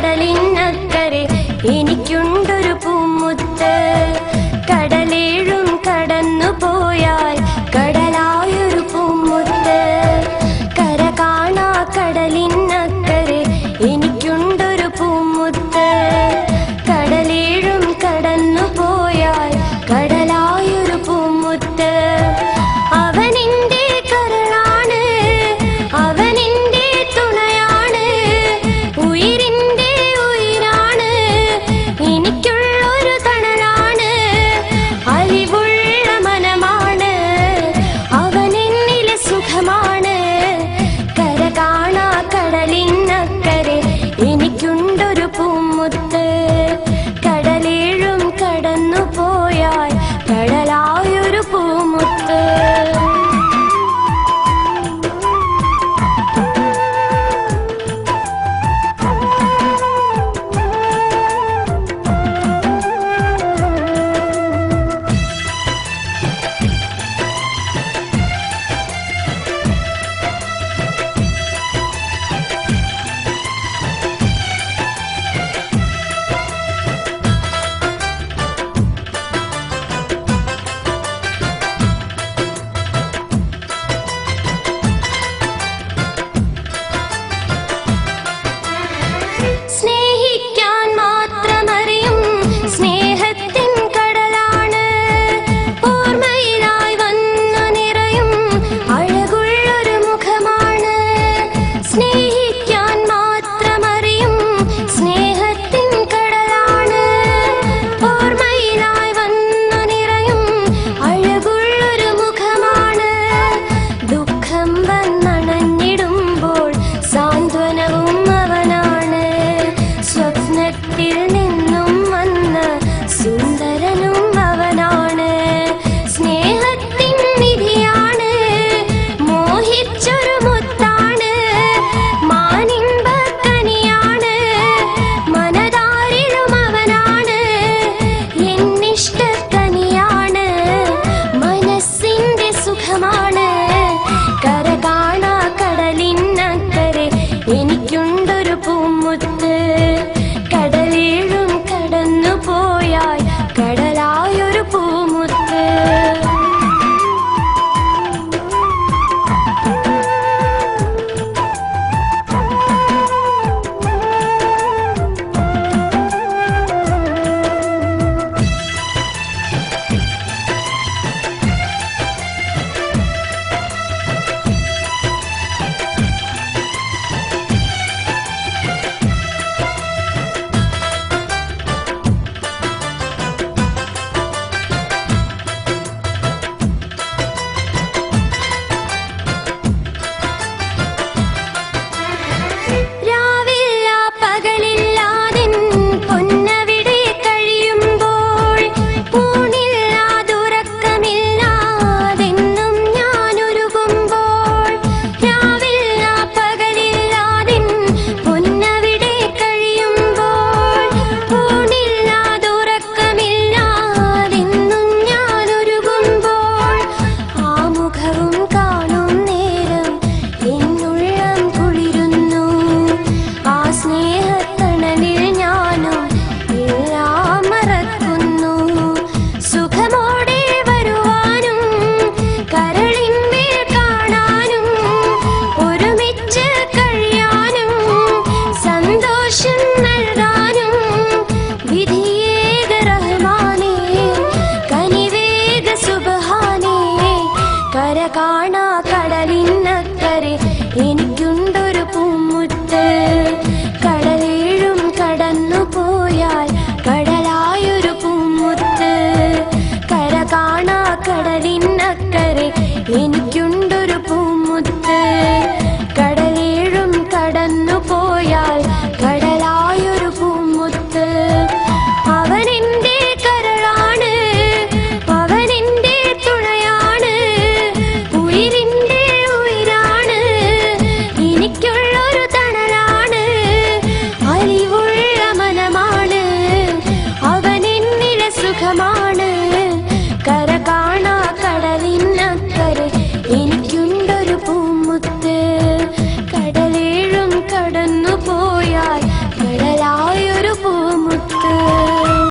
കടലിനക്കരെ എനിക്കുണ്ടൊരു പൂമുത്ത്. കടലേഴും കടന്നു പോയാൽ കടലായൊരു പൂമുത്ത്. കര കാണാ കടലിനക്കരെ എനിക്കുണ്ടൊരു പൂമുത്ത്. കടലേഴും കടന്നു പോയാൽ കടലായൊരു പൂമുത്ത്. അവനെന്റെ കരളാണ്, അവനെന്റെ തുണയാണ്, ഉയിരിന്റെ ഉയിരാണ്, എനിക്കുള്ളൊരു തണലാണ്, അലിവുള്ള മനമാണ്, അവനെന്നിലെ സുഖമാണ്. കര കാണാ കടലിനക്കരെ എനിക്കുണ്ടൊരു പൂമുത്ത്. കടലേഴും കടന്നു പോയാൽ കടലായൊരു പൂമുത്ത്. സ്നേഹിക്കാൻ മാത്രമറിയും സ്നേഹത്തിൻ കടലാണ്, ഓർമ്മയിലായി വന്നു നിറയും അഴകുള്ളൊരു മുഖമാണ്. സ്നേഹിക്കാൻ മാത്രമറിയും സ്നേഹത്തിൻ കടലാണ്, ഓർമ്മയിലായി വന്നു നിറയും അഴകുള്ളൊരു മുഖമാണ്. ദുഃഖം വന്നണഞ്ഞിടുമ്പോൾ സാന്ത്വനവും അവനാണ്, സ്വപ്നത്തിൽ നിന്നും വന്ന സുന്ദരനും അവനാണ്. സ്നേഹത്തിൻ നിധിയാണ്, മോഹിച്ചൊരു മുത്താണ്, മാനിമ്പക്കനിയാണ്, മനതാരിലും അവനാണ്, എന്നിഷ്ടക്കനിയാണ്, മനസ്സിന്റെ സുഖമാണ്. കര കാണാ കടലിനക്കരെ എനിക്കുണ്ടൊരു പൂമുത്ത്. കടലേഴും കടന്നു പോയാൽ കടലായൊരു പൂമുത്ത്. രാവില്ല പകലില്ലാതിൻ പൊന്നവിടെ കഴിയുമ്പോൾ, ഊണില്ലാതുറക്കമില്ലാതെന്നും ഞാനൊരുകുമ്പോൾ. രാവില്ല പകലില്ലാതിൻ പൊന്നവിടെ കഴിയുമ്പോൾ, ഊണില്ലാതുറക്കമില്ലാതെന്നും ഞാനൊരുകുമ്പോൾ. ആ മുഖവും കാണും നേരം എന്നുള്ളം കുളിരുന്നു, ആ സ്നേഹത്തണലിൽ ഞാനും എല്ലാം മറക്കുന്നു. സുഖമോടെ വരുവാനും കരളിന്മേൽ കാണാനും ഒരുമിച്ച് കഴിയാനും സന്തോഷം നൽകാനും വിധിയേക റഹ്മാനേ, കനിവേക സുബ്ഹാനേ. കര കാണാ കടലിനക്കരെ എനിക്കുണ്ടൊരു പൂമുത്ത്. കടലേഴും കടന്നു പോയാൽ കടലായൊരു പൂമുത്ത്. കര കാണാ കടലിനക്കരെ എനിക്കുണ്ടൊരു പൂമുത്ത്. കടലേഴും കടന്നു പോയാൽ കടലായൊരു പൂമുത്ത്. അവനെന്റെ കരളാണ്, അവനെന്റെ തുണയാണ്, ഉയിരിന്റെ ഉയിരാണ്, എനിക്കുള്ളൊരു തണലാണ്, അലിവുള്ള